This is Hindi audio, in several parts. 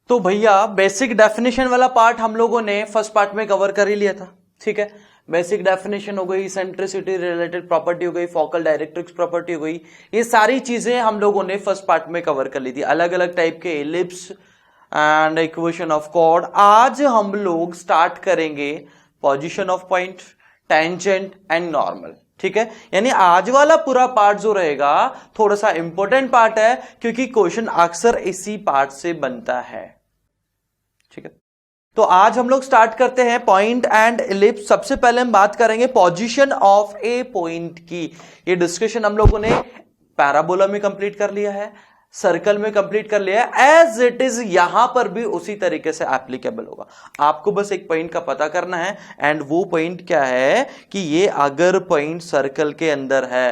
तो भैया बेसिक डेफिनेशन वाला पार्ट हम लोगों ने फर्स्ट पार्ट में कवर कर ही लिया था, ठीक है। बेसिक डेफिनेशन हो गई, सेंट्रिसिटी रिलेटेड प्रॉपर्टी हो गई, फोकल डायरेक्ट्रिक्स प्रॉपर्टी हो गई, ये सारी चीजें हम लोगों ने फर्स्ट पार्ट में कवर कर ली थी, अलग अलग टाइप के ellipse and equation of chord. आज हम लोग स्टार्ट करेंगे position of point, tangent and normal, ठीक है। यानी आज वाला पूरा पार्ट जो रहेगा थोड़ा सा इंपॉर्टेंट पार्ट है, क्योंकि क्वेश्चन अक्सर इसी पार्ट से बनता है, ठीक है। तो आज हम लोग स्टार्ट करते हैं पॉइंट एंड एलिप्स। सबसे पहले हम बात करेंगे पोजीशन ऑफ ए पॉइंट की। ये डिस्कशन हम लोगों ने पैराबोला में कंप्लीट कर लिया है, सर्कल में कंप्लीट कर लिया है, एज इट इज यहां पर भी उसी तरीके से एप्लीकेबल होगा। आपको बस एक पॉइंट का पता करना है, एंड वो पॉइंट क्या है कि ये अगर पॉइंट सर्कल के अंदर है,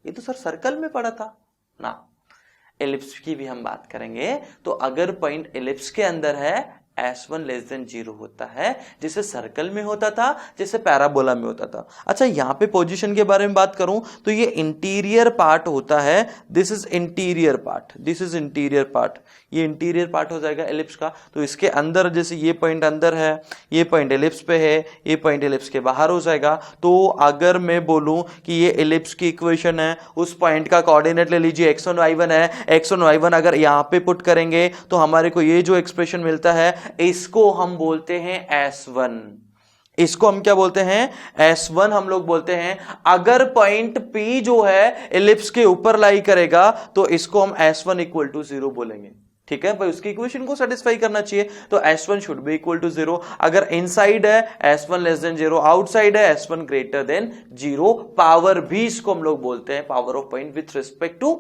ये तो सर सर्कल में पड़ा था ना। एलिप्स की भी हम बात करेंगे, तो अगर पॉइंट एलिप्स के अंदर है, S1 लेस देन 0 होता है, जैसे सर्कल में होता था, जैसे पैराबोला में होता था। अच्छा, यहां पे पोजीशन के बारे में बात करूं तो ये इंटीरियर पार्ट होता है, this is interior part, this is interior part, ये इंटीरियर पार्ट हो जाएगा एलिप्स का। तो इसके अंदर जैसे ये पॉइंट अंदर है, ये पॉइंट एलिप्स पे है, ये पॉइंट एलिप्स के बाहर हो जाएगा। तो अगर मैं बोलूं कि ये एलिप्स की इक्वेशन है, उस पॉइंट का कोऑर्डिनेट ले लीजिए x1 y1 है, x1 y1 अगर यहां पे पुट करेंगे तो हमारे को ये जो एक्सप्रेशन मिलता है, इसको हम बोलते हैं S1। इसको हम क्या बोलते हैं? S1 हम लोग बोलते हैं। अगर पॉइंट P जो है एलिप्स के ऊपर लाई करेगा तो इसको हम S1 इक्वल टू 0 बोलेंगे, ठीक है भाई। उसकी इक्वेशन को सेटिस्फाई करना चाहिए, तो S1 should be equal to 0। अगर इनसाइड है S1 लेस देन 0, आउटसाइड है S1 ग्रेटर देन 0। पावर भी इसको हम लोग बोलते हैं power of point with respect to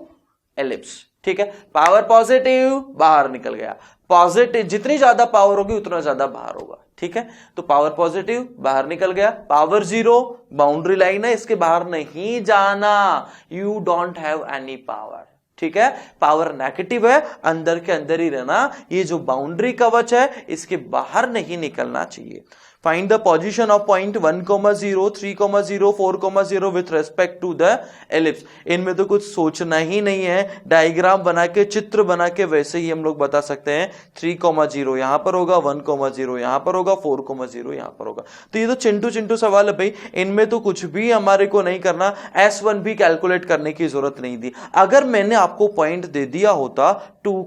ellipse, ठीक है। पावर पॉजिटिव, बाहर निकल गया, पॉजिटिव जितनी ज्यादा पावर होगी उतना ज्यादा बाहर होगा, ठीक है। तो पावर पॉजिटिव, बाहर निकल गया। पावर 0, बाउंड्री लाइन है, इसके बाहर नहीं जाना, you don't have any power, ठीक है। पावर नेगेटिव है, अंदर के अंदर ही रहना, ये जो बाउंड्री कवच है इसके बाहर नहीं निकलना चाहिए। Find the position of point 1, 0, 3, 0, 4, 0 with respect to the ellipse. इनमें तो कुछ सोचना ही नहीं है, डायग्राम बना के, चित्र बना के वैसे ही हम लोग बता सकते हैं। 3, 0 यहां पर होगा, 1, 0 यहां पर होगा, 4, 0 यहां पर होगा। तो ये तो चिंटू सवाल है भाई, इनमें तो कुछ भी हमारे को नहीं करना, S1 भी कैलकुलेट करने की जरूरत नहीं थी। अगर मैंने आपको पॉइंट दे दिया होता 2,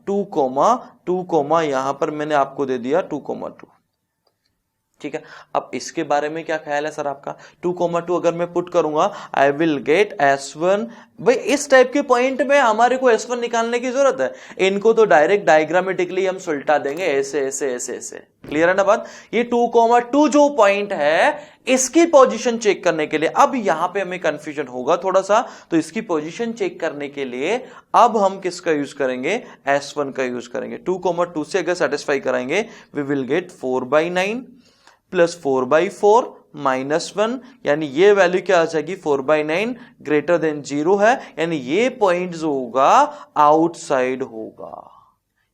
2, यहां पर मैंने आपको दे दिया 2, 2, ठीक है। अब इसके बारे में क्या ख्याल है सर आपका? 2, 2 अगर मैं पुट करूंगा, आई विल गेट S1। भाई इस टाइप के पॉइंट में हमारे को S1 निकालने की जरूरत है, इनको तो डायरेक्ट डायग्रामेटिकली हम सुलटा देंगे, ऐसे ऐसे ऐसे ऐसे। क्लियर है ना बात? ये 2, 2 जो पॉइंट है, इसकी पोजीशन चेक करने के लिए, अब यहां पे हमें कंफ्यूजन होगा थोड़ा सा, तो इसकी पोजीशन चेक करने के लिए अब हम किसका यूज करेंगे? S1 का यूज करेंगे। 2, 2 से अगर सेटिस्फाई कराएंगे, वी विल गेट 4/9 प्लस 4/4 -1, यानी ये वैल्यू क्या आ जाएगी? 4/9 ग्रेटर देन 0 है, यानी ये पॉइंट जो होगा आउटसाइड होगा।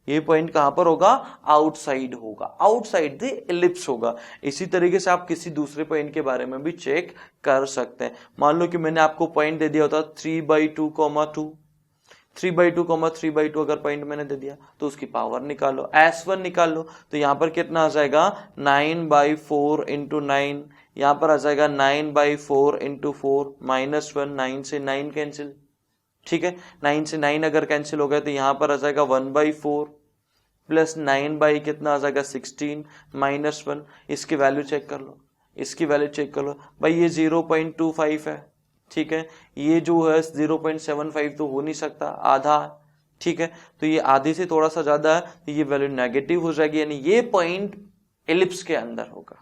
ये पॉइंट कहां पर होगा? आउटसाइड होगा, आउटसाइड द एलिप्स होगा। इसी तरीके से आप किसी दूसरे पॉइंट के बारे में भी चेक कर सकते हैं। मान लो कि मैंने आपको पॉइंट दे दिया होता 3/2, 2 3/2, 3/2 अगर पॉइंट मैंने दे दिया तो उसकी पावर निकालो, S1 निकाल लो। तो यहां पर कितना आ जाएगा? 9/4 इंटू 9, यहां पर आ जाएगा 9/4 इंटू 4 -1, 9 से 9 कैंसिल, ठीक है। 9 से 9 अगर कैंसिल हो गया तो यहां पर आ जाएगा 1/4 प्लस 9 कितना आ जाएगा 16 -1। इसकी वैल्यू चेक कर लो, इसकी वैल्यू चेक कर लो भाई, ये 0.25 है, ठीक है। ये जो है 0.75 तो हो नहीं सकता, आधा, ठीक है। तो ये आधे से थोड़ा सा ज्यादा है, तो ये वैल्यू नेगेटिव हो जाएगी, यानी ये पॉइंट एलिप्स के अंदर होगा।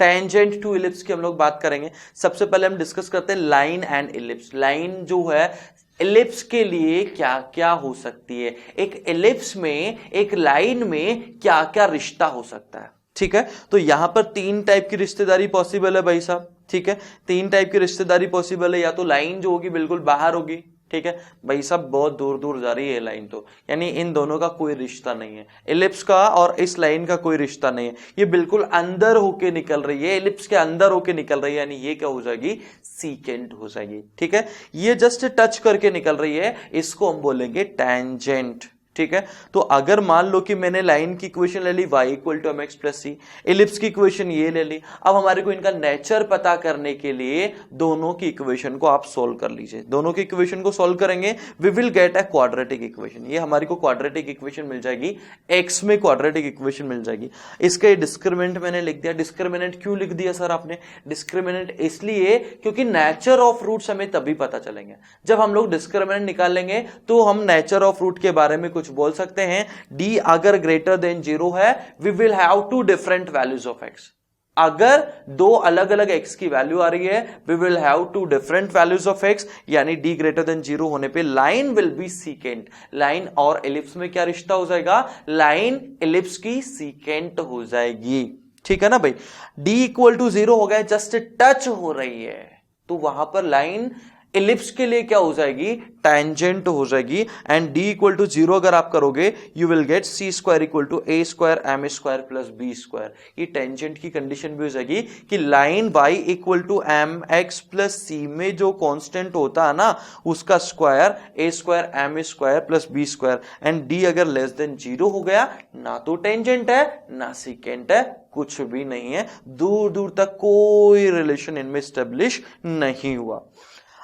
टेंजेंट टू एलिप्स की हम लोग बात करेंगे। सबसे पहले हम डिस्कस करते हैं लाइन एंड एलिप्स। लाइन जो है एलिप्स के लिए क्या क्या हो सकती है, एक एलिप्स में, एक लाइन में क्या क्या रिश्ता हो सकता है, ठीक है। तो यहां पर 3 टाइप की रिश्तेदारी पॉसिबल है भाई साहब, ठीक है। 3 टाइप की रिश्तेदारी पॉसिबल है, या तो लाइन जो होगी बिल्कुल बाहर होगी, ठीक है भाई साहब, बहुत दूर दूर जा रही है लाइन, तो यानी इन दोनों का कोई रिश्ता नहीं है। एलिप्स का और इस लाइन का कोई रिश्ता नहीं है, ये बिल्कुल अंदर होके निकल रही है, एलिप्स के अंदर होके निकल रही है, यानी ये क्या हो जाएगी? सीकेंट हो जाएगी, ठीक है। ये जस्ट टच करके निकल रही है, इसको हम बोलेंगे टेंजेंट, ठीक है। तो अगर मान लो कि मैंने लाइन की इक्वेशन ले ली y equal to mx plus C, ellipse की इक्वेशन ये ले ली। अब हमारे को इनका नेचर पता करने के लिए दोनों की इक्वेशन को आप सोल्व कर लीजिए। दोनों की इक्वेशन को सोल्व करेंगे, we will get a quadratic equation. ये हमारी को क्वाड्रेटिक इक्वेशन मिल जाएगी, x में क्वाड्रेटिक इक्वेशन मिल जाएगी। इसका ये डिस्क्रिमिनेंट मैंने लिख दिया। डिस्क्रिमिनेंट क्यों लिख दिया सर आपने? डिस्क्रिमिनेंट इसलिए क्योंकि नेचर ऑफ रूट्स हमें तभी पता चलेंगे जब हम लोग डिस्क्रिमिनेंट निकाल लेंगे, तो हम नेचर ऑफ रूट के बारे में कुछ बोल सकते हैं। d अगर ग्रेटर देन 0 है, we will have two different values of x। अगर दो अलग अलग x की वैल्यू आ रही है, we will have two different values of x, यानी d ग्रेटर देन 0 होने पे line will be secant. Line और एलिप्स में क्या रिश्ता हो जाएगा? लाइन एलिप्स की सीकेंट हो जाएगी, ठीक है ना भाई। d इक्वल टू 0 हो गया, जस्ट टच हो रही है, तो वहां पर लाइन एलिप्स के लिए क्या हो जाएगी? टेंजेंट हो जाएगी। एंड d इक्वल टू 0 अगर आप करोगे, you will get c square equal to a square m square plus b square. ये टेंजेंट की कंडीशन भी हो जाएगी कि line y equal to m x plus c में जो कांस्टेंट होता है ना, उसका square a square m square plus b square. And d अगर लेस देन 0 हो गया, ना तो टेंजेंट है ना सीकेंट है, कुछ भी नहीं है, दूर दूर तक कोई रिलेशन इनमें स्टेब्लिश नहीं हुआ।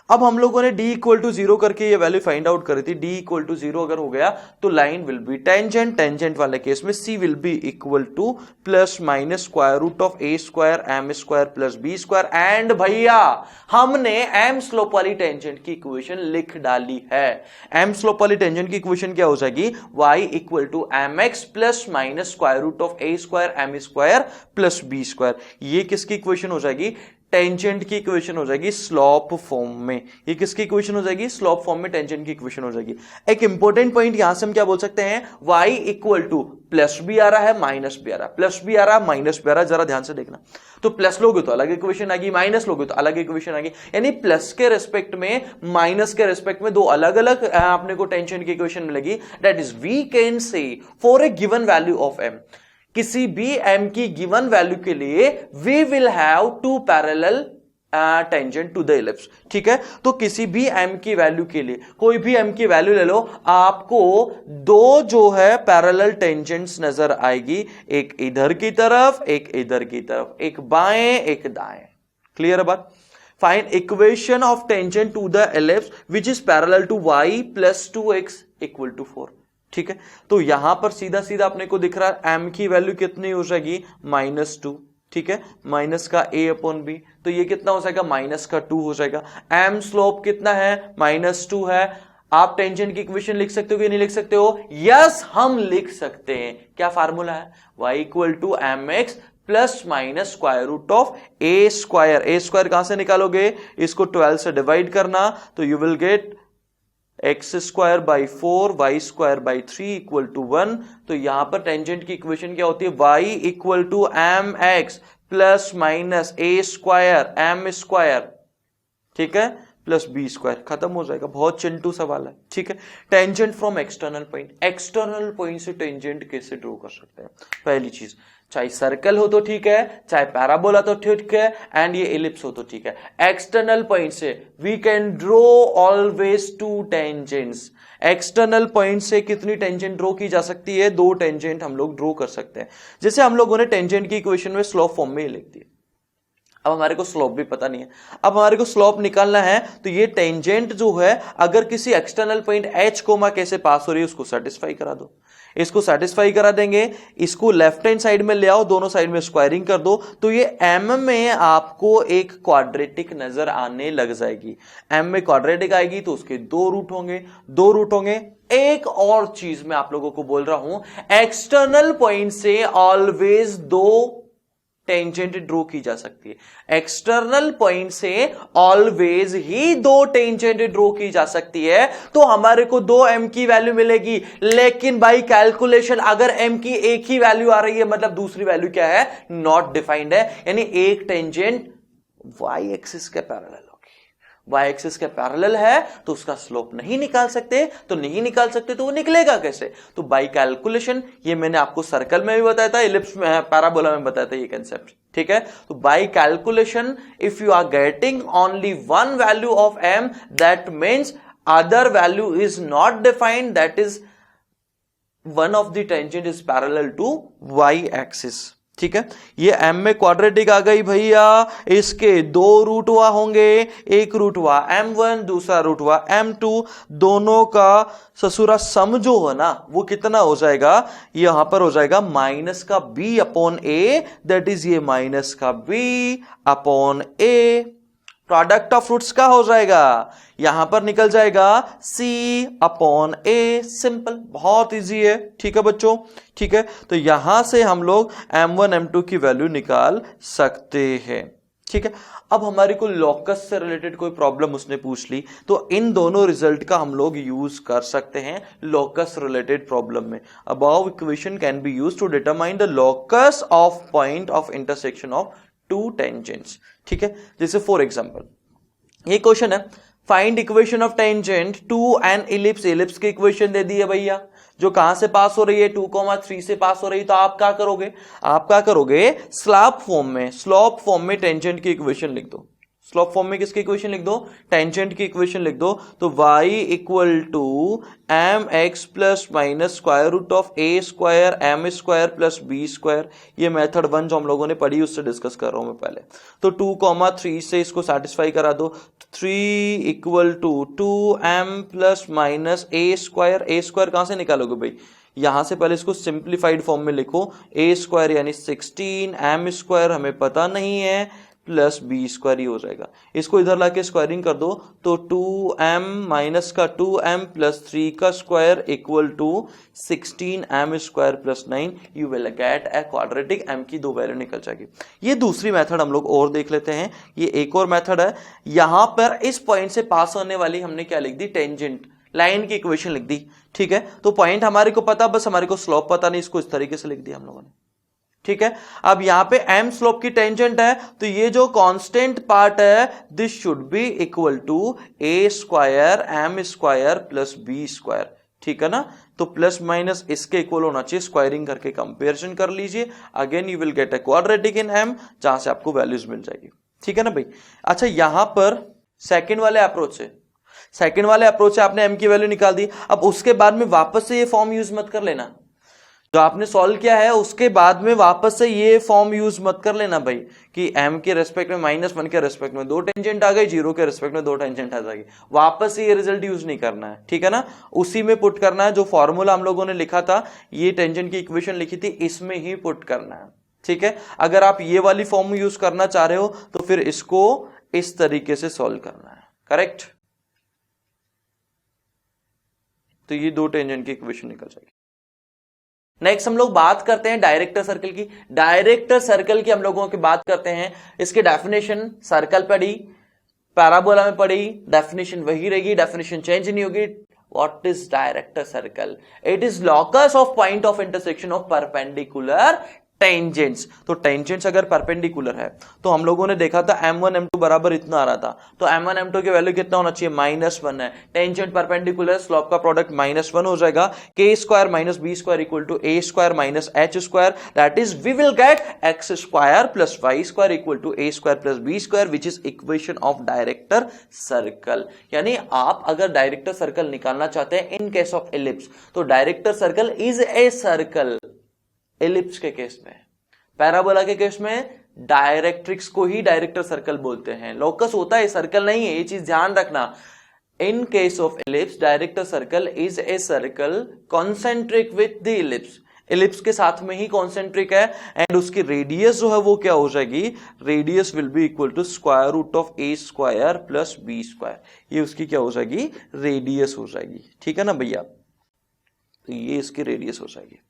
अब हम लोगों ने d इक्वल टू 0 करके ये वैल्यू फाइंड आउट करी थी। d इक्वल टू 0 अगर हो गया तो line will be tangent. Tangent वाले केस में c will be equal to plus minus square root of a square m square plus b square. And भैया हमने m स्लोप वाली टेंजेंट की इक्वेशन लिख डाली है। m स्लोप वाली टेंजेंट की इक्वेशन क्या हो जाएगी? y equal to mx plus minus square root of a square m square plus b square. ये किसकी इक्वेशन हो जाएगी? टेंजेंट की इक्वेशन हो जाएगी स्लोप फॉर्म में। ये किसकी इक्वेशन हो जाएगी? स्लोप फॉर्म में टेंजेंट की इक्वेशन हो जाएगी। एक इंपॉर्टेंट पॉइंट यहां से हम क्या बोल सकते हैं? y इक्वल टू प्लस भी आ रहा है माइनस भी आ रहा है, प्लस भी आ रहा है माइनस भी आ रहा है, जरा ध्यान से देखना। तो प्लस लोगे तो अलग इक्वेशन आएगी, माइनस लोगे तो अलग इक्वेशन आएगी। यानी प्लस के रेस्पेक्ट में माइनस के रेस्पेक्ट में दो अलग अलग आपने को टेंजेंट की इक्वेशन मिलेगी। That is we can say for a given value of m, किसी भी m की गिवन वैल्यू के लिए we will have two parallel tangent to the ellipse. ठीक है, तो किसी भी m की वैल्यू के लिए, कोई भी m की वैल्यू ले लो, आपको दो जो है पैरेलल टेंजेंट्स नजर आएगी, एक इधर की तरफ एक इधर की तरफ, एक बाएं एक दाएं। क्लियर बात? Find equation of tangent to the ellipse which is parallel to y plus 2x equal to 4। ठीक है, तो यहां पर सीधा सीधा अपने को दिख रहा है m की वैल्यू कितनी हो जाएगी? -2। ठीक है, माइनस का a अपॉन b, तो ये कितना हो जाएगा? माइनस का 2 हो जाएगा। m स्लोप कितना है? -2 है। आप टेंजेंट की इक्वेशन लिख सकते हो कि नहीं लिख सकते हो? यस, हम लिख सकते हैं। क्या फार्मूला है? y equal to mx plus minus square root of a square. a square कहां से निकालोगे? इसको 12 से डिवाइड करना, तो you will get x square by 4 y square by 3 equal to 1। तो यहां पर टेंजेंट की इक्वेशन क्या होती है? y equal to m x plus minus a square m square, ठीक है, प्लस बी स्क्वायर। खत्म हो जाएगा। बहुत चिंटू सवाल है। ठीक है, tangent from external point. External point से टेंजेंट कैसे ड्रॉ कर सकते हैं? पहली चीज, चाहे सर्कल हो तो ठीक है, चाहे पैराबोला तो ठीक है, एंड ये एलिप्स हो तो ठीक है। एक्सटर्नल पॉइंट से we can draw always two tangents. External point से कितनी टेंजेंट ड्रॉ की जा सकती है? 2 टेंजेंट हम लोग ड्रॉ कर सकते हैं। जैसे हम लोगों ने टेंजेंट की इक्वेशन में स्लोप फॉर्म में लिख दी। अब हमारे को स्लोप भी पता नहीं है, अब हमारे को स्लोप निकालना है, तो ये टेंजेंट जो है अगर किसी एक्सटर्नल पॉइंट h कोमा कैसे पास हो रही है उसको सेटिस्फाई करा दो। इसको सेटिस्फाई करा देंगे, इसको लेफ्ट हैंड साइड में ले आओ, दोनों साइड में स्क्वायरिंग कर दो, तो ये m में आपको एक क्वाड्रेटिक नजर आने लग जाएगी। m में क्वाड्रेटिक आएगी तो उसके 2 रूट होंगे, 2 रूट होंगे। एक और चीज मैं आप लोगों को बोल रहा हूं, एक्सटर्नल पॉइंट से ऑलवेज 2 टेंजेंट ड्रॉ की जा सकती है। एक्सटर्नल पॉइंट से ऑलवेज ही 2 टेंजेंट ड्रॉ की जा सकती है। तो हमारे को 2m की वैल्यू मिलेगी, लेकिन बाई कैलकुलेशन अगर m की एक ही वैल्यू आ रही है, मतलब दूसरी वैल्यू क्या है? नॉट डिफाइंड है। यानी एक टेंजेंट y एक्सिस के पैरेलल y एक्सिस के पैरेलल है तो उसका स्लोप नहीं निकाल सकते, तो नहीं निकाल सकते तो वो निकलेगा कैसे? तो बाय कैलकुलेशन, ये मैंने आपको सर्कल में भी बताया था, इलिप्स में, पैराबोला में बताया था ये कंसेप्ट। ठीक है, तो by calculation if you are getting only one value of m, that means other value is not defined, that is one of the tangent is parallel to y axis. ठीक है, ये m में क्वाड्रेटिक आ गई भैया, इसके दो रूट हुआ होंगे, एक रूट हुआ m1, दूसरा रूट हुआ m2, दोनों का ससुरा सम जो है ना वो कितना हो जाएगा, यहां पर हो जाएगा माइनस का b upon a, that is ये माइनस का b upon a। Product of roots का हो जाएगा, यहां पर निकल जाएगा c अपॉन a। सिंपल, बहुत इजी है। ठीक है बच्चों, ठीक है, तो यहां से हम लोग m1 m2 की वैल्यू निकाल सकते हैं। ठीक है, अब हमारी को लॉकस से रिलेटेड कोई प्रॉब्लम उसने पूछ ली तो इन दोनों रिजल्ट का हम लोग यूज कर सकते हैं लॉकस रिलेटेड प्रॉब्लम में। Above equation can be used to determine the locus of point of intersection of two tangents. ठीक है, जैसे फॉर एग्जांपल ये क्वेश्चन है, find equation of tangent to an ellipse. Ellipse की इक्वेशन दे दी है भैया, जो कहां से पास हो रही है, 2,3 से पास हो रही है। तो आप क्या करोगे, आप क्या करोगे, स्लॉप फॉर्म में टेंजेंट की इक्वेशन लिख दो। स्लॉप फॉर्म में किसकी इक्वेशन लिख दो, टेंजेंट की इक्वेशन लिख दो। तो y equal to m x plus minus square root of a square m square plus b square. ये मेथड 1 जो हम लोगों ने पढ़ी उससे डिस्कस कर रहा हूं मैं पहले। तो 2,3 से इसको सेटिस्फाई करा दो। 3 equal to 2m plus minus a square. A square कहां से निकालोगे भाई, यहां से पहले इसको सिंप्लीफाइड फॉर्म में लिखो, ए स्क्वायर यानी 16, एम स्क्वायर हमें पता नहीं है, प्लस बी स्क्वायर ही हो जाएगा। इसको इधर लाके स्क्वायरिंग कर दो तो 2m माइनस का 2m प्लस 3 का square equal to 16m square plus 9। You will get a quadratic, m की दो वैल्यू निकल जाएगी। ये दूसरी मेथड हम लोग और देख लेते हैं। ये एक और मेथड है, यहां पर इस पॉइंट से पास होने वाली हमने क्या लिख दी, टेंजेंट लाइन की इक्वेशन लिख दी। ठीक है, तो पॉइंट हमारे को पता, बस हमारे को स्लोप पता नहीं, इसको इस तरीके से लिख दिया हम लोगों ने। ठीक है, अब यहां पे m स्लोप की टेंजेंट है तो ये जो कांस्टेंट पार्ट है this should be equal to a square m square plus b square. ठीक है ना, तो प्लस माइनस इसके इक्वल होना चाहिए, स्क्वायरिंग करके कंपैरिजन कर लीजिए, again you will get a quadratic in m, जहां से आपको वैल्यूज मिल जाएगी। ठीक है ना भाई। अच्छा, यहां पर सेकंड वाले अप्रोच से आपने m की वैल्यू निकाल दी। अब उसके बाद में वापस से ये फॉर्म यूज मत कर लेना, जो आपने सॉल्व किया है उसके बाद में वापस से ये फॉर्म यूज मत कर लेना भाई कि m के रेस्पेक्ट में -1 के रेस्पेक्ट में 2 टेंजेंट आ गई, 0 के रेस्पेक्ट में 2 टेंजेंट आ जाएगी। वापस से ये रिजल्ट यूज नहीं करना है। ठीक है ना, उसी में पुट करना है, जो फॉर्मूला हम लोगों ने लिखा था, ये टेंजेंट की इक्वेशन लिखी थी, इसमें ही पुट करना है। ठीक है, अगर आप ये वाली फॉर्म यूज करना चाह रहे हो तो फिर इसको इस तरीके से सॉल्व करना है। करेक्ट, तो ये 2 टेंजेंट की इक्वेशन निकल जाएगी। नेक्स्ट हम लोग बात करते हैं डायरेक्टर सर्कल की। डायरेक्टर सर्कल की हम लोगों की बात करते हैं। इसकी डेफिनेशन सर्कल पढ़ी, पैराबोला में पढ़ी, डेफिनेशन वही रहेगी, डेफिनेशन चेंज नहीं होगी। What is director circle? It is locus of point of intersection of perpendicular tangents. तो टेंजेंट्स अगर परपेंडिकुलर है तो हम लोगों ने देखा था m1 m2 बराबर इतना आ रहा था, तो m1 m2 की वैल्यू कितना होना चाहिए, -1 है। टेंजेंट परपेंडिकुलर, स्लोप का प्रोडक्ट -1 हो जाएगा। k square minus b square equal to a square minus h square, that is we will get x square plus y square equal to a square plus b square, which is equation of director circle. यानी आप अगर डायरेक्टर सर्कल निकालना चाहते हैं इन केस ऑफ एलिप्स, तो director circle is a circle. Ellipse के केस में, पैराबोला के केस में डायरेक्ट्रिक्स को ही डायरेक्टर सर्कल बोलते हैं। लोकस होता है, सर्कल नहीं है, ये चीज ध्यान रखना। In case of ellipse director circle is a circle concentric with the ellipse. Ellipse के साथ में ही कॉन्सेंट्रिक है एंड उसकी रेडियस जो है वो क्या हो जाएगी, radius will be equal to square root of a square plus b square. ये उसकी क्या हो जाएगी, रेडियस हो जाएगी। ठीक है ना भैया, तो ये इसकी रेडियस हो जाएगी।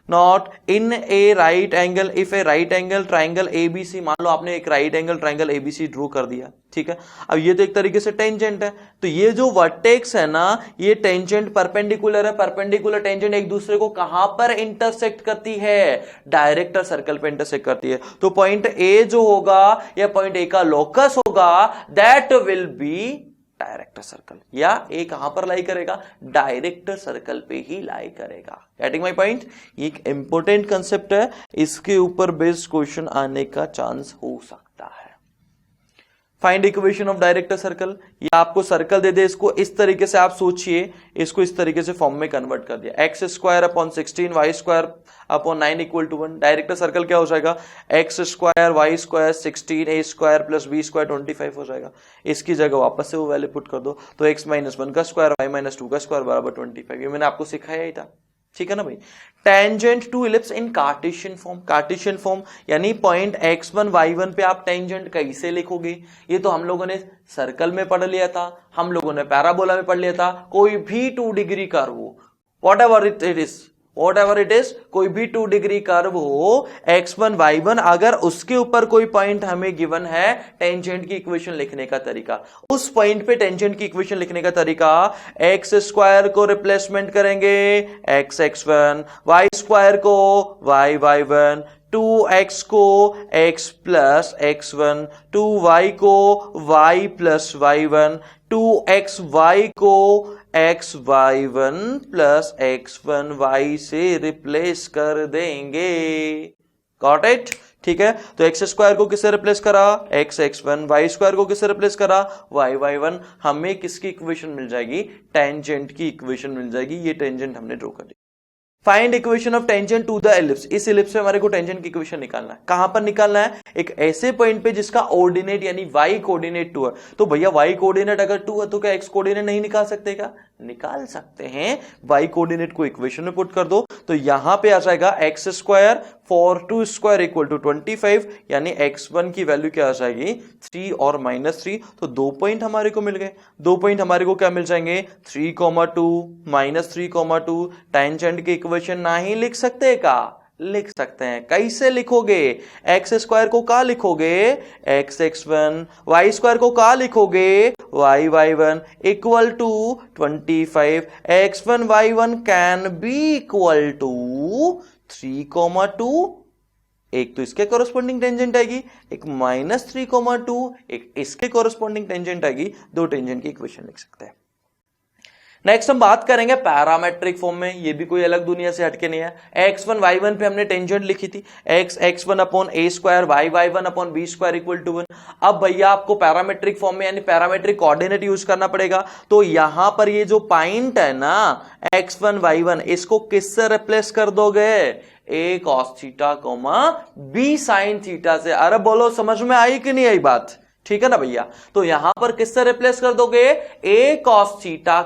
Not in A right angle, if A right angle triangle ABC, मान लो आपने एक right angle triangle ABC draw कर दिया। ठीक है, अब ये तो एक तरीके से टेंजेंट है, तो ये जो वर्टेक्स है ना, ये टेंजेंट परपेंडिकुलर है। परपेंडिकुलर टेंजेंट एक दूसरे को कहां पर इंटरसेक्ट करती है, डायरेक्टर सर्कल पे इंटरसेक्ट करती है। तो पॉइंट ए जो होगा या पॉइंट ए का लोकस होगा, that will be director circle, या ए कहां पर लाई करेगा, डायरेक्टर सर्कल पे ही लाई करेगा। Getting my point? ये एक इंपॉर्टेंट कंसेप्ट है, इसके ऊपर बेस्ड क्वेश्चन आने का चांस हो सकता है। Find equation of director circle, या आपको सर्कल दे दे, इसको इस तरीके से आप सोचिए, इसको इस तरीके से फॉर्म में कन्वर्ट कर दिया, x square upon 16 y square upon 9 equal to 1। Director circle क्या हो जाएगा, x square y square 16 a square plus b square 25 हो जाएगा। इसकी जगह वापस से वो वैल्यू पुट कर दो, तो एक्स माइनस 1 का स्क्वायर वाई माइनस 2 का स्क्वायर बराबर 25। ये मैंने आपको सिखाया ही था, ठीक है ना भाई। Tangent to ellipse in Cartesian form, Cartesian form यानी पॉइंट x1 y1 पे आप टेंजेंट कैसे लिखोगे, ये तो हम लोगों ने सर्कल में पढ़ लिया था, हम लोगों ने पैराबोला में पढ़ लिया था। कोई भी 2 डिग्री कर्व हो, whatever it is, कोई भी 2 डिग्री कर्व हो, x1 y1, अगर उसके ऊपर कोई पॉइंट हमें गिवन है, टेंजेंट की इक्वेशन लिखने का तरीका, उस पॉइंट पे टेंजेंट की इक्वेशन लिखने का तरीका, एक्स स्क्वायर को रिप्लेसमेंट करेंगे एक्स x1, वाई स्क्वायर को वाई y1, 2x को x प्लस x1, 2y को y प्लस y1, 2xy को xy1 प्लस x1y से रिप्लेस कर देंगे। गॉट इट, ठीक है। तो एक्स स्क्वायर को किससे रिप्लेस करा, एक्स x1, वाई स्क्वायर को किससे रिप्लेस करा, वाई y1। हमें किसकी इक्वेशन मिल जाएगी, टेंजेंट की इक्वेशन मिल जाएगी। ये टेंजेंट हमने ड्रॉ कर दी। Find equation of tangent to the ellipse, इस एलिप्स से हमारे को टेंजेंट की इक्वेशन निकालना है। कहां पर निकालना है, एक ऐसे पॉइंट पे जिसका ऑर्डिनेट यानी y कोऑर्डिनेट 2 है। तो भैया y कोऑर्डिनेट अगर 2 है तो क्या x कोऑर्डिनेट नहीं निकाल सकते, क्या निकाल सकते हैं। y कोऑर्डिनेट को इक्वेशन में पुट कर दो, तो यहां पे आ जाएगा x square for 2 square equal to 25, यानी x1 की वैल्यू क्या आ जाएगी 3 और -3। तो 2 पॉइंट हमारे को मिल गए। 2 पॉइंट हमारे को क्या मिल जाएंगे, 3,2 -3,2। टेंजेंट की इक्वेशन नहीं लिख सकते का, लिख सकते हैं। कैसे लिखोगे, एक्स स्क्वायर को का लिखोगे एक्स x1, वाई स्क्वायर को का लिखोगे y y1 equal to 25। x1 y1 can be equal to 3,2। एक तो इसके कोरस्पॉन्डिंग टेंजेंट आएगी, एक -3,2, एक इसके कोरस्पॉन्डिंग टेंजेंट आएगी। 2 टेंजेंट की इक्वेशन लिख सकते हैं। नेक्स्ट हम बात करेंगे पैरामेट्रिक फॉर्म में। ये भी कोई अलग दुनिया से हटके नहीं है। x1 y1 पे हमने टेंजेंट लिखी थी, x x1 upon a square, y y1 upon b square equal to 1। अब भैया आपको पैरामेट्रिक फॉर्म में यानी पैरामेट्रिक कोऑर्डिनेट यूज करना पड़ेगा। तो यहां पर ये जो पॉइंट है ना x1 y1, इसको किससे रिप्लेस कर दोगे, a cos theta b sin theta से। अरे बोलो समझ में आई कि नहीं आई बात, ठीक है ना भैया। तो यहां पर किससे रिप्लेस कर दोगे, a cos theta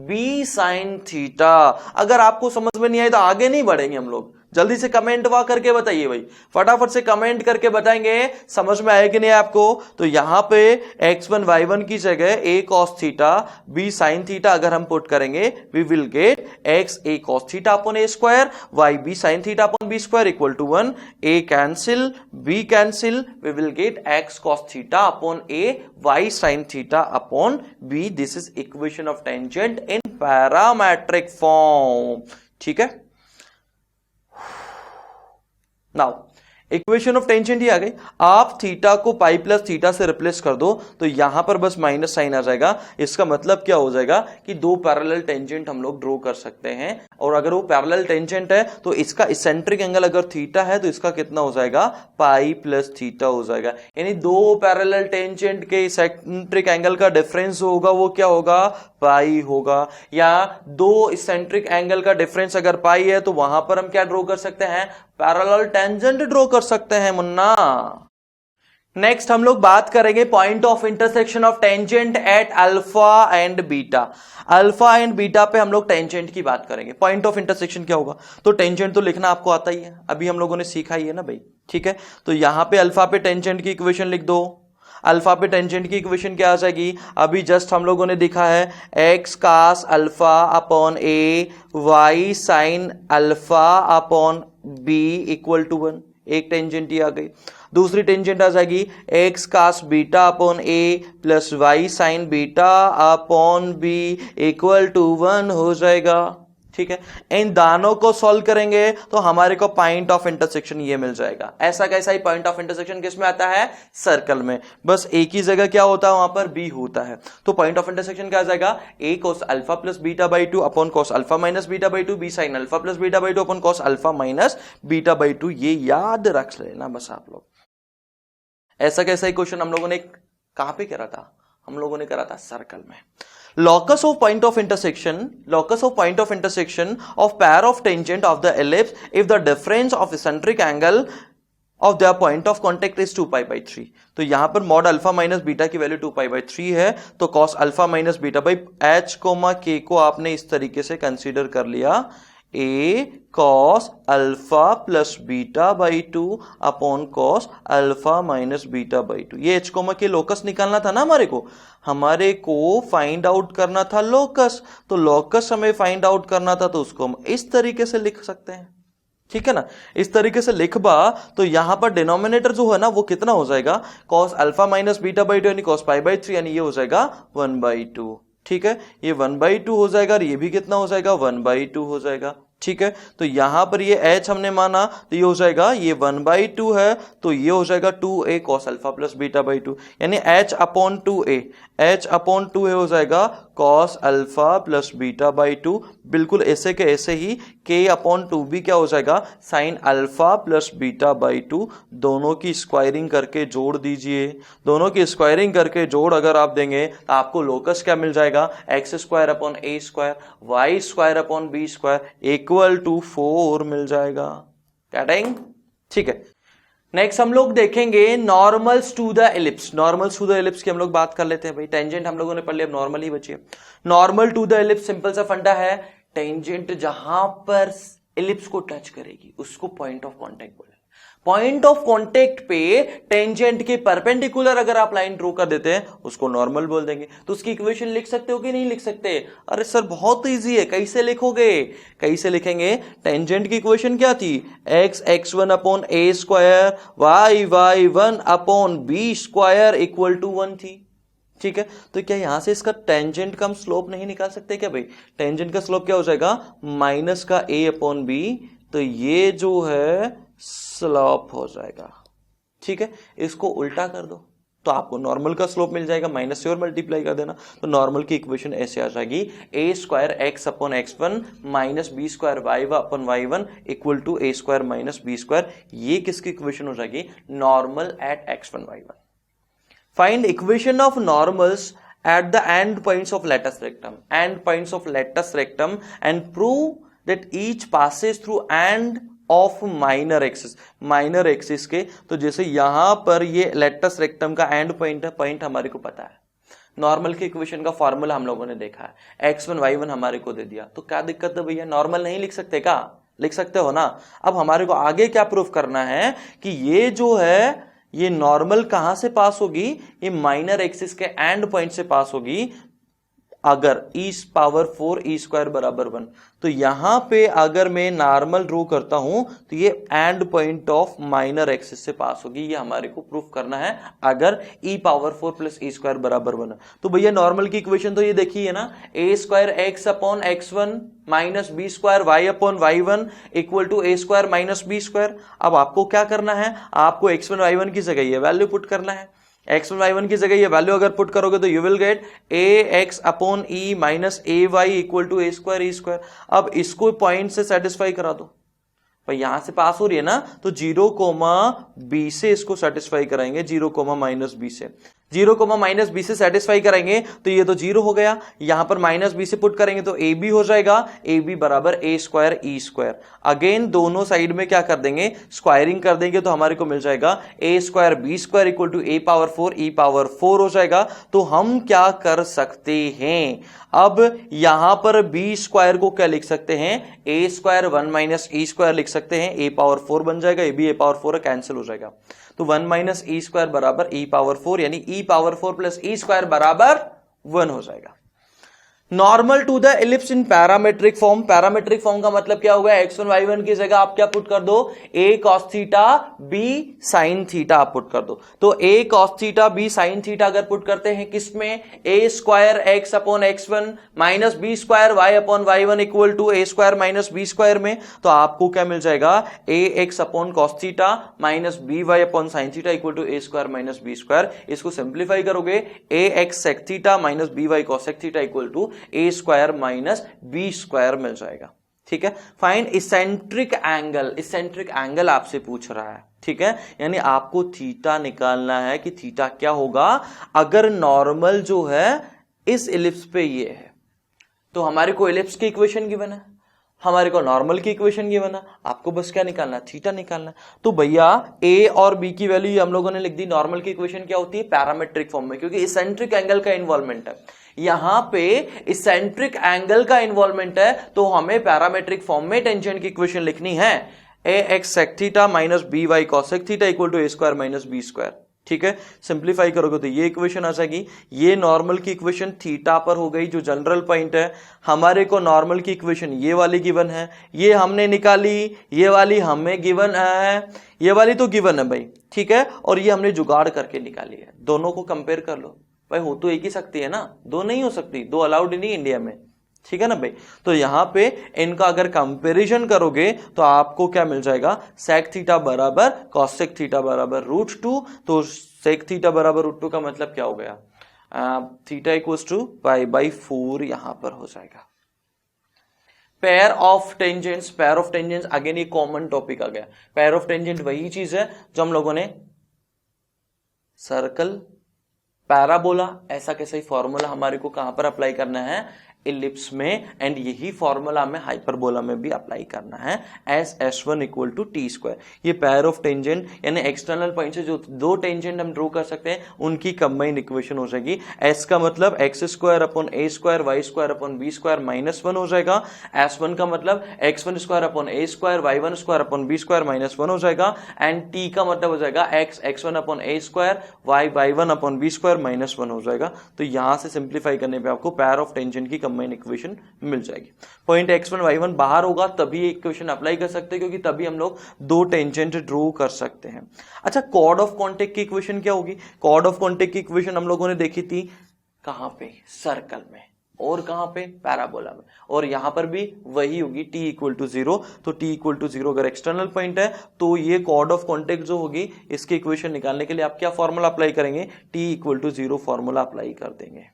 b sin theta. अगर आपको समझ में नहीं आए तो आगे नहीं बढ़ेंगे हम लोग, जल्दी से कमेंट वा करके बताइए भाई, फटाफट से कमेंट करके बताएंगे समझ में आए कि नहीं आपको। तो यहां पे x1 y1 की जगह a cos theta b sin theta अगर हम पुट करेंगे, we will get x a cos theta upon a square, y b sin theta upon b square equal to 1। a cancel, b cancel, we will get x cos theta upon a, y sin theta upon b। This is equation of tangent in parametric form, ठीक है। नाउ इक्वेशन ऑफ टेंजेंट ही आ गई। आप थीटा को पाई प्लस थीटा से रिप्लेस कर दो तो यहां पर बस माइनस साइन आ जाएगा। इसका मतलब क्या हो जाएगा कि 2 पैरेलल टेंजेंट हम लोग ड्रॉ कर सकते हैं। और अगर वो पैरेलल टेंजेंट है तो इसका इसेंट्रिक एंगल अगर थीटा है तो इसका कितना हो जाएगा, पाई प्लस थीटा हो जाएगा। यानी 2 पैरेलल टेंजेंट के इसेंट्रिक एंगल का डिफरेंस होगा वो क्या होगा, पाई होगा। या 2 इसेंट्रिक एंगल का डिफरेंस अगर पाई है तो वहां पर हम क्या ड्रॉ कर सकते हैं, पैरेलल टेंजेंट ड्रॉ कर सकते हैं मुन्ना। नेक्स्ट हम लोग बात करेंगे point of intersection of tangent at alpha and beta. Alpha and beta पे हम लोग टेंजेंट की बात करेंगे। पॉइंट ऑफ इंटरसेक्शन क्या होगा, तो टेंजेंट तो लिखना आपको आता ही है, अभी हम लोगों ने सीखा ही है ना भाई, ठीक है। तो यहां पे अल्फा पे टेंजेंट की इक्वेशन लिख दो। अल्फा पे टेंजेंट की इक्वेशन क्या आ जाएगी, अभी जस्ट हम लोगों ने देखा है x cos alpha upon a, y sin alpha upon b equal to 1। एक टेंजेंट ही आ गई। दूसरी टेंजेंट आ जाएगी x cos beta upon a plus y sin beta upon b equal to 1 हो जाएगा, ठीक है। इन दोनों को सॉल्व करेंगे तो हमारे को पॉइंट ऑफ इंटरसेक्शन ये मिल जाएगा। ऐसा कैसा ही पॉइंट ऑफ इंटरसेक्शन किस में आता है, सर्कल में। बस एक ही जगह क्या होता है, वहां पर b होता है। तो पॉइंट ऑफ इंटरसेक्शन क्या आ जाएगा, a cos alpha plus beta by 2 upon cos alpha minus beta by 2, b sin alpha plus beta by 2 upon cos alpha minus beta by 2। ये याद रख लेना बस आप लोग। ऐसा कैसा ही क्वेश्चन हम लोगों ने कहां पे करा था, हम लोगों ने करा था सर्कल में। Locus of point of intersection of pair of tangent of the ellipse if the difference of eccentric angle of their point of contact is 2 pi by 3। तो यहां पर मॉड अल्फा माइनस बीटा की वैल्यू 2 पाई बाई 3 है, तो cos alpha minus beta by h comma के को आपने इस तरीके से कंसीडर कर लिया, a cos alpha plus beta by 2 upon cos alpha minus beta by 2। ये एच कोमा के लोकस निकालना था ना, हमारे को फाइंड आउट करना था लोकस, तो लोकस हमें फाइंड आउट करना था, तो उसको हम इस तरीके से लिख सकते हैं, ठीक है ना। इस तरीके से लिखबा तो यहां पर डिनोमिनेटर जो है ना वो कितना हो जाएगा, cos alpha minus beta by 2 यानी कॉस पाई बाई 3, यानी ये हो जाएगा 1/2, ठीक है। ये 1/2 हो जाएगा और ये भी कितना हो जाएगा, 1/2 हो जाएगा, ठीक है। तो यहां पर ये h हमने माना तो ये हो जाएगा, ये 1/2 है तो ये हो जाएगा 2a cos alpha plus beta by 2, यानी h अपॉन 2a हो जाएगा cos alpha plus beta by 2। बिल्कुल ऐसे के ऐसे ही k अपॉन 2 भी क्या हो जाएगा, sine alpha plus beta by 2। दोनों की स्क्वायरिंग करके जोड़ दीजिए, दोनों की स्क्वायरिंग करके जोड़ अगर आप देंगे तो आपको लोकस क्या मिल जाएगा, x square upon a square y square upon b square equal to 4 मिल जाएगा, कैटिंग, ठीक है। नेक्स्ट हम लोग देखेंगे normals to the ellipse. Normals to the ellipse की हम लोग बात कर लेते हैं भाई। टेंजेंट हम लोगों ने पढ़ लिया, अब नॉर्मल ही बची है। Normal to the ellipse simple सा फंडा है, टेंजेंट जहां पर एलिप्स को टच करेगी उसको पॉइंट ऑफ कांटेक्ट बोलेंगे। पॉइंट ऑफ कांटेक्ट पे टेंजेंट के परपेंडिकुलर अगर आप लाइन ड्रॉ कर देते हैं उसको नॉर्मल बोल देंगे। तो उसकी इक्वेशन लिख सकते हो कि नहीं लिख सकते? अरे सर बहुत इजी है, कैसे लिखोगे, कैसे लिखेंगे? टेंजेंट की इक्वेशन क्या थी, x x1 upon a square y y1 upon b square equal to 1 थी, ठीक है। तो क्या यहां से इसका टेंजेंट का हम स्लोप नहीं निकाल सकते क्या भाई? टेंजेंट का स्लोप क्या हो जाएगा, माइनस का a अपॉन बी, तो ये जो है स्लोप हो जाएगा, ठीक है। इसको उल्टा कर दो तो आपको नॉर्मल का स्लोप मिल जाएगा, माइनस से और मल्टीप्लाई कर देना तो नॉर्मल की इक्वेशन ऐसे आ जाएगी, a square x upon x1 minus b square y upon y1 equal to a square minus b square. ये किसकी इक्वेशन हो जाएगी, normal at x1 y1। Find equation of normals at the end points of latus rectum and prove that each passes through end of minor axis के। तो जैसे यहां पर ये लेटस रेक्टम का एंड पॉइंट है, पॉइंट हमारे को पता है, नॉर्मल की इक्वेशन का फॉर्मूला हम लोगों ने देखा है, x1 y1 हमारे को दे दिया, तो क्या दिक्कत है भैया, नॉर्मल नहीं लिख सकते क्या? लिख सकते हो ना। अब हमारे को आगे क्या प्रूफ करना है कि ये जो है ये नॉर्मल कहां से पास होगी, ये माइनर एक्सिस के एंड पॉइंट से पास होगी। अगर e पावर 4 e स्क्वायर बराबर 1, तो यहां पे अगर मैं नॉर्मल ड्रॉ करता हूं तो ये and point of minor axis से पास होगी, ये हमारे को प्रूफ करना है अगर e power 4 plus e square बराबर 1। तो भैया नॉर्मल की इक्वेशन तो ये देखी है ना, a square x upon x1 minus b square y upon y1 equal to a square minus b square. अब आपको क्या करना है, आपको x1 y1 की जगह ये वैल्यू पुट करना है, x1 y1 की जगह ये वैल्यू अगर पुट करोगे तो you will get ax upon e minus a y equal to a square e square. अब इसको पॉइंट से सेटिस्फाई करा दो भाई, यहां से पास हो रही है ना, तो 0, से इसको सेटिस्फाई कराएंगे, 0, माइनस बी से, 0, माइनस बी से सेटिस्फाई करेंगे तो ये तो 0 हो गया, यहां पर माइनस बी से पुट करेंगे तो ए बी हो जाएगा, ए बी बराबर ए स्क्वायर ई स्क्वायर। अगेन दोनों साइड में क्या कर देंगे, स्क्वायरिंग कर देंगे तो हमारे को मिल जाएगा a square b square equal to a power 4 e power 4 हो जाएगा। तो हम क्या कर सकते हैं, अब यहां पर बी स्क्वायर को क्या लिख सकते हैं, a square 1 minus e square लिख सकते हैं, ए पावर 4 बन जाएगा, a b a power 4 cancel हो जाएगा, तो 1 माइनस ई स्क्वायर बराबर ई पावर 4, यानी e power 4 plus e square बराबर 1 हो जाएगा। Normal to the ellipse in parametric form, parametric form का मतलब क्या होगा, x1 y1 की जगह आप क्या पुट कर दो, a cos theta b sin theta आप पुट कर दो। तो a cos theta b sin theta अगर पुट करते हैं किसमें, a square x upon x1 minus b square y upon y1 equal to a square minus b square में, तो आपको क्या मिल जाएगा, ax अपॉन cos theta minus by upon sin theta equal to a square minus b square. इसको सिंप्लीफाई करोगे, ax sec theta minus by cos theta equal to a square minus b square मिल जाएगा, ठीक है। Find eccentric angle, eccentric angle आपसे पूछ रहा है, ठीक है, यानी आपको थीटा निकालना है कि थीटा क्या होगा अगर नॉर्मल जो है इस इलिप्स पे ये है। तो हमारे को इलिप्स की इक्वेशन गिवन है, हमारे को नॉर्मल की इक्वेशन गिवन है, आपको बस क्या निकालना है, थीटा निकालना है। तो भैया ए और बी की वैल्यू हम लोगों ने लिख दी। नॉर्मल की इक्वेशन क्या होती है, पैरामेट्रिक फॉर्म में, क्योंकि इसेंट्रिक एंगल का इन्वॉल्वमेंट है। यहां पे इसेंट्रिक एंगल का इन्वॉल्वमेंट है तो हमें पैरामेट्रिक फॉर्म में टेंजेंट की इक्वेशन लिखनी है। A x sec theta minus b y cosec theta equal to a square minus b square. ठीक है, सिंप्लीफाई करोगे तो ये इक्वेशन आ जाएगी। ये नॉर्मल की इक्वेशन थीटा पर हो गई जो जनरल पॉइंट है। हमारे को नॉर्मल की इक्वेशन ये वाली गिवन है, ये हमने निकाली, ये वाली हमें गिवन है, ये वाली तो गिवन है भाई, ठीक है, और ये हमने जुगाड़ करके निकाली है। दोनों को कंपेयर कर लो भाई, हो तो एक ही सकती है ना, दो नहीं हो सकती, दो अलाउड नहीं इंडिया में, ठीक है ना भाई। तो यहां पे इनका अगर कंपैरिजन करोगे तो आपको क्या मिल जाएगा, सेक थीटा बराबर कॉसेक थीटा बराबर √2। तो सेक थीटा बराबर √2 का मतलब क्या हो गया, थीटा इक्वल्स टू π/4 यहां पर हो जाएगा। Pair of tangents, pair of tangents again ये कॉमन टॉपिक आ गया। पेयर ऑफ टेंजेंट वही चीज है जो हम लोगों ने सर्कल, पैराबोला, ऐसा कैसा ही फॉर्मूला हमारे को कहां पर अप्लाई करना है, इलिप्स में, एंड यही फॉर्मूला हमें हाइपरबोला में भी अप्लाई करना है, S S1 equal to T square. ये पेयर ऑफ टेंजेंट यानी एक्सटर्नल पॉइंट से जो दो टेंजेंट हम ड्रॉ कर सकते हैं उनकी कंबाइंड इक्वेशन हो जाएगी। एस का मतलब x square upon a square y square upon b square -1 हो जाएगा। S1 का मतलब x1 square upon a square y1 square upon b square -1 हो जाएगा। एंड टी का मतलब हो जाएगा x1 upon a square y1 upon b square -1 हो जाएगा। तो यहां से सिंप्लीफाई करने पे आपको पेयर ऑफ टेंजेंट की कंबाइंड इक्वेशन मिल जाएगी। पॉइंट x1 y1 बाहर होगा तभी इक्वेशन अप्लाई कर सकते हैं, क्योंकि तभी हम लोग दो टेंजेंट ड्रॉ कर सकते हैं। अच्छा, कॉर्ड ऑफ कॉन्टेक्ट की इक्वेशन क्या होगी, कॉर्ड ऑफ कॉन्टेक्ट की इक्वेशन हम लोगों ने देखी थी कहां पे, सर्कल में, और कहां पे, पैराबोला में, और यहां पर भी वही होगी, t इक्वल टू 0। तो t इक्वल टू 0 अगर एक्सटर्नल पॉइंट है तो ये कॉर्ड ऑफ कॉन्टेक्ट जो होगी इसकी इक्वेशन निकालने के लिए आप क्या फॉर्मूला अप्लाई करेंगे, t equal to 0 formula apply कर देंगे।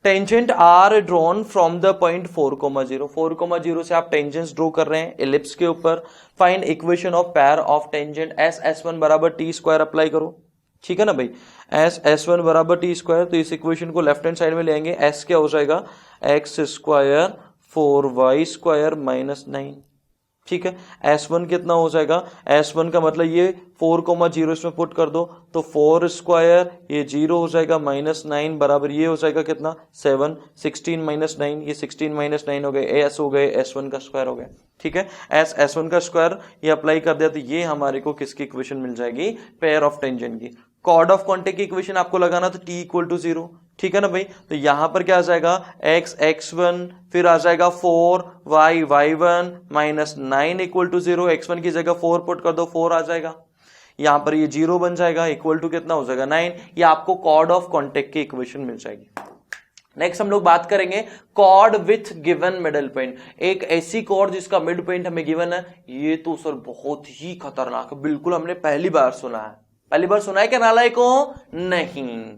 Tangent are drawn from the point 4,0। 4,0 से आप टेंजेंट्स ड्रॉ कर रहे हैं इलिप्स के ऊपर। Find equation of pair of tangent S S1 बराबर टी स्क्वायर अप्लाई करो, ठीक है ना भाई, एस S1 बराबर टी स्क्वायर। तो इस इक्वेशन को लेफ्ट हैंड साइड में ले आएंगे, एस क्या हो जाएगा, एक्स स्क्वायर 4y स्क्वायर -9, ठीक है। S1 कितना हो जाएगा, S1 का मतलब ये 4,0 इसमें पुट कर दो तो 4 स्क्वायर, ये 0 हो जाएगा, -9 बराबर ये हो जाएगा कितना, 7, 16 -9, ये 16 -9 हो गए, S हो गए, S1 का स्क्वायर हो गया, ठीक है। S1 का स्क्वायर ये अप्लाई कर दिया तो ये हमारे को किसकी इक्वेशन मिल जाएगी, पेयर ऑफ टेंजेंट की। कॉर्ड ऑफ कॉन्टेक्ट की इक्वेशन आपको लगाना तो t इक्वल टू 0, ठीक है ना भाई। तो यहां पर क्या आ जाएगा, x x1, फिर आ जाएगा 4y y1 -9 equal to 0। x1 की जगह 4 पुट कर दो, 4 आ जाएगा, यहां पर ये 0 बन जाएगा, इक्वल टू कितना हो जाएगा, 9। ये आपको कॉर्ड ऑफ कॉन्टेक्ट की इक्वेशन मिल जाएगी। नेक्स्ट हम लोग बात करेंगे chord with given middle point. एक ऐसी कॉर्ड जिसका मिड पॉइंट हमें गिवन है, ये तो सर बहुत ही खतरनाक है, बिल्कुल हमने पहली बार सुना है। पहली बार सुना है क्या नालायक को, नहीं।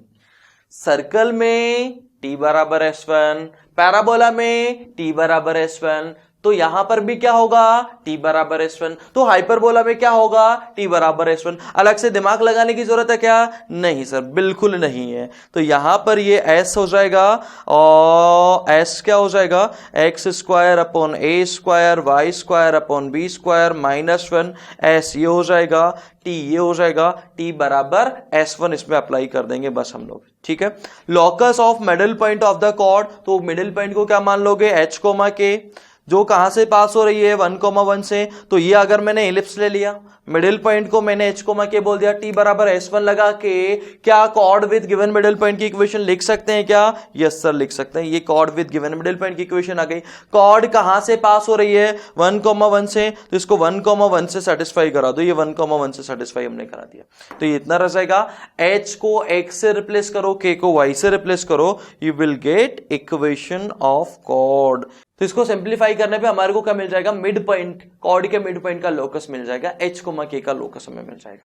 सर्कल में t बराबर S1, पैराबोला में t बराबर S1, तो यहां पर भी क्या होगा, t बराबर S1। तो हाइपरबोला में क्या होगा, t बराबर S1। अलग से दिमाग लगाने की जरूरत है क्या, नहीं सर, बिल्कुल नहीं है। तो यहां पर ये s हो जाएगा और s क्या हो जाएगा, x square upon a square y square upon b square -1, s ये हो जाएगा, t ये हो जाएगा, t बराबर S1 इसमें अप्लाई कर देंगे बस हम लोग, ठीक है। Locus of middle point of the chord, तो मिडिल पॉइंट को क्या मान लोगे, h, k, जो कहां से पास हो रही है 1,1 से। तो ये अगर मैंने इलिप्स ले लिया, मिडिल पॉइंट को मैंने h, k बोल दिया, t बराबर S1 लगा के क्या cord with given middle point की इक्वेशन लिख सकते हैं क्या, यस सर लिख सकते हैं। ये cord with given middle point की इक्वेशन आ गई। कॉर्ड कहां से पास हो रही है, 1,1 से, तो इसको 1,1 से सेटिस्फाई करा दो, ये 1,1 से सेटिस्फाई हमने करा दिया। तो ये इतना रह जाएगा, h को x से रिप्लेस करो, k को y से रिप्लेस करो, you will get equation of chord. तो इसको सिंप्लीफाई करने पे हमारे को क्या मिल जाएगा, मिड पॉइंट, कॉर्ड के मिड पॉइंट का लोकस मिल जाएगा, h, k का लोकस हमें मिल जाएगा।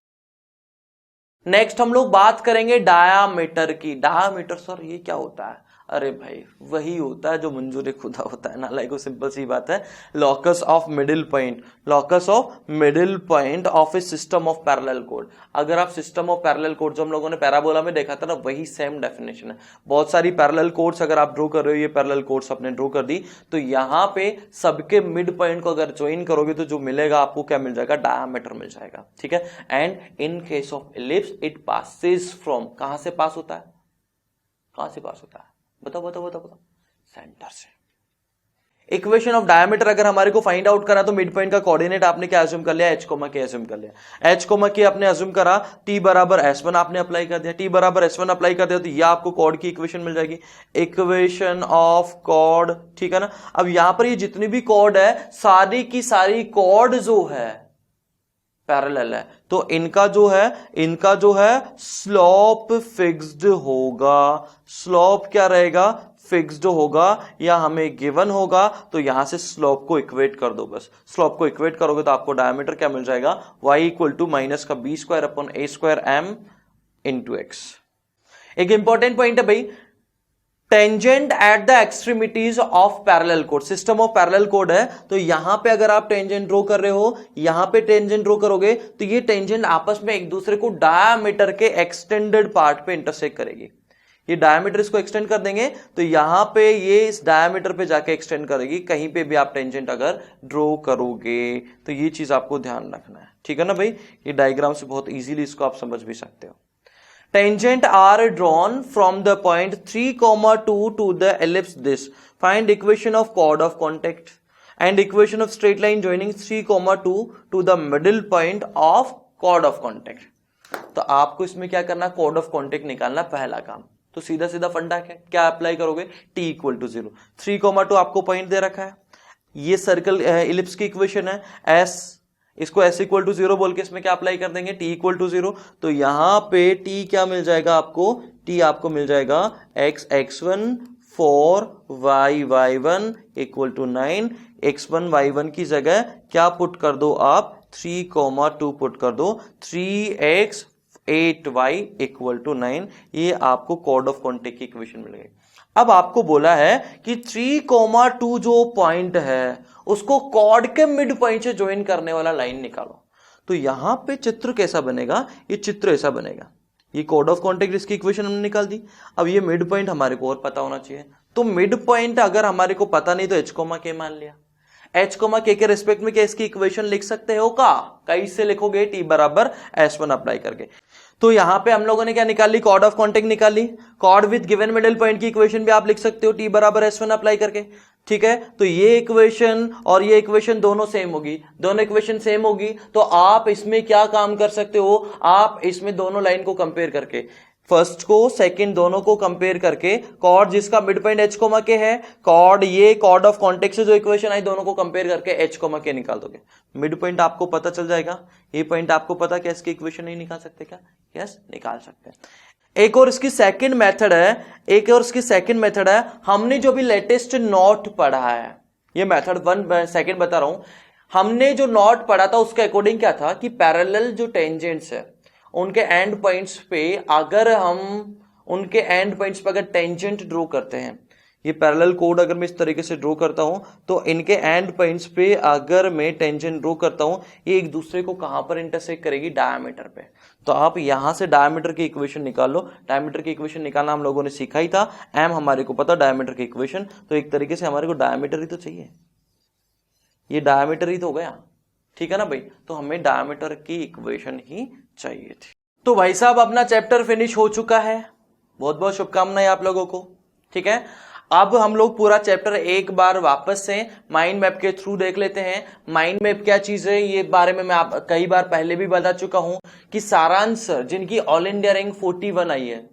नेक्स्ट हम लोग बात करेंगे डायामीटर की। डायामीटर सर ये क्या होता है, अरे भाई वही होता है जो मंजूर खुदा होता है, नालायक को, सिंपल सी बात है। Locus of middle point, locus of middle point of a system of parallel कोड। अगर आप सिस्टम ऑफ पैरेलल कोड जो हम लोगों ने पैराबोला में देखा था ना, वही सेम डेफिनेशन है। बहुत सारी पैरेलल कोड्स अगर आप ड्रॉ कर रहे हो, ये पैरेलल कोड्स आपने ड्रॉ कर दी, तो यहां पे सबके मिड पॉइंट को अगर ज्वाइन करोगे तो जो मिलेगा आपको क्या मिल जाएगा, डायमीटर मिल जाएगा, ठीक है। And in case of ellipse it passes from, कहां से पास होता है, कहां से पास होता है, बताओ बताओ बताओ बताओ, सेंटर से। इक्वेशन ऑफ डायमीटर अगर हमारे को फाइंड आउट करा तो मिड पॉइंट का कोऑर्डिनेट आपने क्या अज्यूम कर लिया, h, k अज्यूम कर लिया। h, k आपने अज्यूम करा, t बराबर s1 आपने अप्लाई कर दिया, t बराबर s1 अप्लाई कर दिया तो ये आपको कॉर्ड की इक्वेशन मिल जाएगी, इक्वेशन ऑफ कॉर्ड, ठीक है ना। अब यहां पर ये जितनी भी कॉर्ड है, सारी की सारी कॉर्ड जो है पैरेलल है, तो इनका जो है स्लोप फिक्स्ड होगा। स्लोप क्या रहेगा, फिक्स्ड होगा, या हमें गिवन होगा, तो यहां से स्लोप को इक्वेट कर दो बस। स्लोप को इक्वेट करोगे तो आपको डायमीटर क्या मिल जाएगा, y इक्वल टू माइनस का B square upon a square M into x. एक इंपॉर्टेंट पॉइंट है भाई, tangent at the extremities of parallel code, system of parallel code है, तो यहां पे अगर आप टेंजेंट ड्रॉ कर रहे हो, यहां पे टेंजेंट ड्रॉ करोगे तो ये टेंजेंट आपस में एक दूसरे को डायमीटर के एक्सटेंडेड पार्ट पे इंटरसेक्ट करेगी। ये डायमीटर इसको एक्सटेंड कर देंगे तो यहां पे ये इस डायमीटर पे जाके एक्सटेंड करेगी। कहीं पे भी आप टेंजेंट अगर ड्रॉ करोगे तो ये चीज आपको ध्यान रखना है, ठीक है ना भाई। ये डायग्राम से बहुत इजीली इसको आप समझ भी सकते हो। Tangent are drawn from the point 3,2 to the ellipse this. Find equation of chord of contact and equation of straight line joining 3,2 to the middle point of chord of contact. तो आपको इसमें क्या करना, chord of contact निकालना पहला काम। तो सीधा सीधा फंडा है, क्या अप्लाई करोगे, t इक्वल टू 0, 3,2 आपको पॉइंट दे रखा है, ये सर्कल इलिप्स की इक्वेशन है s, इसको s इक्वल टू 0 बोल के इसमें क्या अप्लाई कर देंगे, t इक्वल टू 0। तो यहां पे t क्या मिल जाएगा आपको, t आपको मिल जाएगा x x1 4 y y1 equal to 9। x1 y1 की जगह क्या पुट कर दो आप, 3,2 पुट कर दो, 3x 8y इक्वल टू 9। ये आपको कॉर्ड ऑफ कॉन्टेक्ट की इक्वेशन मिल गई। अब आपको बोला है कि 3,2 जो पॉइंट है उसको कॉर्ड के मिड पॉइंट से ज्वाइन करने वाला लाइन निकालो। तो यहां पे चित्र कैसा बनेगा, ये चित्र ऐसा बनेगा। ये कॉर्ड ऑफ कॉन्टेक्ट इसकी इक्वेशन हमने निकाल दी। अब ये मिड पॉइंट हमारे को और पता होना चाहिए, तो मिड पॉइंट अगर हमारे को पता नहीं तो h, k मान लिया। h, k के रिस्पेक्ट में क्या इसकी इक्वेशन लिख सकते हो का, कैसे लिखोगे, t बराबर s1 अप्लाई करके। तो यहां पे हम लोगों ने क्या निकाल ली, कॉर्ड ऑफ कॉन्टेक्ट निकाल ली। Chord with given middle point की इक्वेशन भी आप लिख सकते हो, t बराबर s1 अप्लाई करके, ठीक है। तो ये इक्वेशन और ये इक्वेशन दोनों सेम होगी, दोनों इक्वेशन सेम होगी, तो आप इसमें क्या काम कर सकते हो, आप इसमें दोनों लाइन को कंपेयर करके, फर्स्ट को सेकंड दोनों को कंपेयर करके, कॉर्ड जिसका मिड पॉइंट h, k है, कॉर्ड ये कॉर्ड ऑफ कॉन्टेक्ट से जो इक्वेशन आई दोनों को कंपेयर करके h, k निकाल दोगे। मिड पॉइंट आपको पता चल जाएगा, ये पॉइंट आपको पता क्या इसकी इक्वेशन नहीं निकाल सकते क्या, यस निकाल सकते हैं। एक और इसकी सेकंड मेथड है, हमने जो भी लेटेस्ट नॉट पढ़ा है, ये मेथड 1 सेकंड बता रहा हूं। हमने जो नॉट पढ़ा था उसके अकॉर्डिंग क्या था कि पैरेलल जो टेंजेंट्स है उनके एंड पॉइंट्स पे अगर हम उनके एंड पॉइंट्स पे अगर टेंजेंट ड्रॉ करते हैं, ये पैरेलल कोड अगर मैं इस तरीके से ड्रॉ करता हूं तो इनके एंड पॉइंट्स पे अगर मैं टेंजेंट ड्रॉ करता हूं, ये एक दूसरे को कहां पर इंटरसेक्ट करेगी, डायमीटर पे। तो आप यहां से डायमीटर की इक्वेशन निकाल लो। डायमीटर की इक्वेशन निकालना हम लोगों ने सीखा ही था, एम हमारे को पता डायमीटर की इक्वेशन, तो एक तरीके से हमारे को डायमीटर ही तो चाहिए, ये डायमीटर ही तो हो गया, ठीक है ना भाई। तो हमें डायमीटर की इक्वेशन ही चाहिए थी। तो भाई साहब अपना चैप्टर फिनिश हो चुका है, बहुत बहुत शुभकामनाएं आप लोगों को, ठीक है। अब हम लोग पूरा चैप्टर एक बार वापस से माइंड मैप के थ्रू देख लेते हैं। माइंड मैप क्या चीज है, ये बारे में मैं आप कई बार पहले भी बता चुका हूं कि सारांश सर जिनकी ऑल इंडिया रैंक 41 आई है,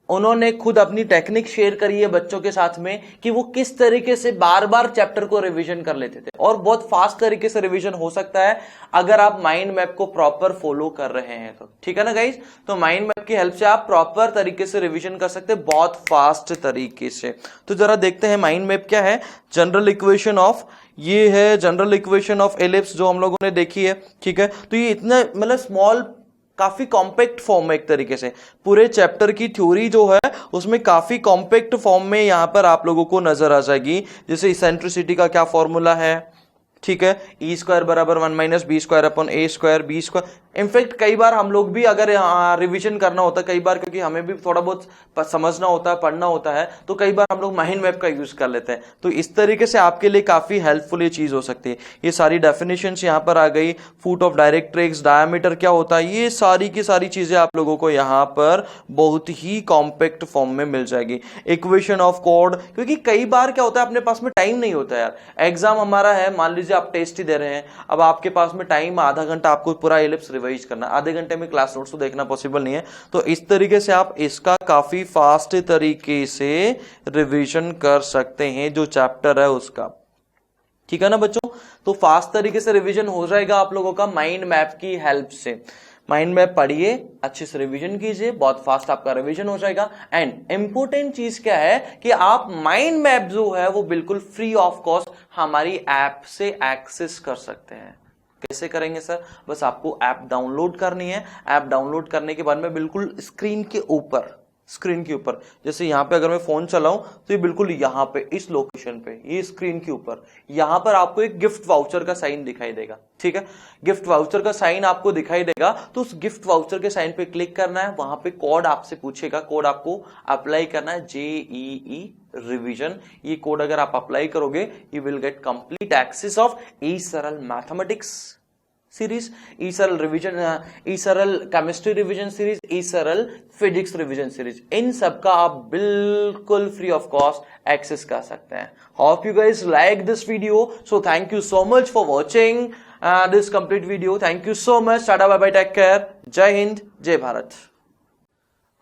उन्होंने खुद अपनी टेक्निक शेयर करी है बच्चों के साथ में कि वो किस तरीके से बार बार चैप्टर को रिवीजन कर लेते थे, और बहुत फास्ट तरीके से रिवीजन हो सकता है अगर आप माइंड मैप को प्रॉपर फॉलो कर रहे हैं तो, ठीक है ना गाइस। तो माइंड मैप की हेल्प से आप प्रॉपर तरीके से रिवीजन कर सकते हैं बहुत फास्ट तरीके से। तो जरा देखते हैं माइंड मैप क्या है। जनरल इक्वेशन ऑफ, ये है जनरल इक्वेशन ऑफ एलिप्स जो हम लोगों ने देखी है, ठीक है। तो ये इतना मतलब स्मॉल, काफी कॉम्पैक्ट फॉर्म है एक तरीके से। पूरे चैप्टर की थ्योरी जो है उसमें काफी कॉम्पैक्ट फॉर्म में यहां पर आप लोगों को नजर आ जाएगी। जैसे इसेंट्रिसिटी का क्या फॉर्मूला है, ठीक है, ई स्क्वायर बराबर 1 minus b square upon a square b square. In fact कई बार हम लोग भी अगर रिवीजन करना होता है, कई बार क्योंकि हमें भी थोड़ा बहुत समझना होता है, पढ़ना होता है, तो कई बार हम लोग माइंड मैप का यूज कर लेते हैं। तो इस तरीके से आपके लिए काफी हेल्पफुल ये चीज हो सकती है। ये सारी डेफिनेशंस यहाँ पर आ गई। फुट ऑफ डायरेक्ट्रिक्स, डायमीटर क्या होता है, ये सारी की सारी चीजें आप लोगों को यहाँ पर बहुत ही कॉम्पैक्ट फॉर्म में मिल जाएगी। इक्वेशन ऑफ कोड, क्योंकि कई बार क्या होता है अपने पास में टाइम नहीं होता यार। एग्जाम हमारा है, मान लीजिए आप टेस्ट ही दे रहे हैं, अब आपके पास में टाइम आधा घंटा, आपको पूरा एलिप्स रिवाइज करना, आधे घंटे में क्लास नोट्स तो देखना पॉसिबल नहीं है। तो इस तरीके से आप इसका काफी फास्ट तरीके से रिवीजन कर सकते हैं जो चैप्टर है उसका, ठीक है ना बच्चों। तो फास्ट तरीके से रिवीजन हो जाएगा आप लोगों का माइंड मैप की हेल्प से। माइंड मैप पढ़िए, अच्छे से रिवीजन कीजिए, बहुत फास्ट आपका रिवीजन हो जाएगा। एंड इंपॉर्टेंट चीज क्या है कि आप माइंड मैप जो है वो बिल्कुल फ्री ऑफ कॉस्ट हमारी ऐप से एक्सेस कर सकते हैं। कैसे करेंगे सर? बस आपको ऐप डाउनलोड करनी है। ऐप डाउनलोड करने के बाद में बिल्कुल स्क्रीन के ऊपर जैसे यहां पे अगर मैं फोन चलाऊं तो ये बिल्कुल यहां पे इस लोकेशन पे, ये स्क्रीन के ऊपर यहां पर आपको एक गिफ्ट वाउचर का साइन दिखाई देगा, ठीक है। गिफ्ट वाउचर का साइन आपको दिखाई देगा तो उस गिफ्ट वाउचर के साइन पे क्लिक करना है। वहां पे कोड आपसे पूछेगा, कोड आपको अप्लाई करना है, JEE रिवीजन। ये कोड अगर आप अप्लाई करोगे you will get complete access of eSaral mathematics series, ई सरल रिवीजन, ई सरल केमिस्ट्री रिवीजन सीरीज, ई सरल फिजिक्स रिवीजन सीरीज। इन सब का आप बिल्कुल फ्री ऑफ कॉस्ट एक्सेस कर सकते हैं। Hope you guys like this video, so thank you so much for watching this complete video. Thank you so much, tata bye bye, take care, जय हिंद, जय भारत।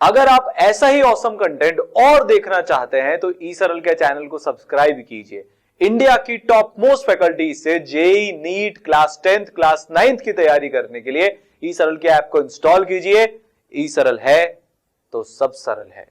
अगर आप ऐसा ही ऑसम कंटेंट और देखना चाहते हैं तो ई सरल के चैनल को सब्सक्राइब कीजिए। इंडिया की टॉप मोस्ट फैकल्टी से JEE, NEET, class 10th, class 9th की तैयारी करने के लिए ई सरल के ऐप को इंस्टॉल कीजिए। ई सरल है तो सब सरल है।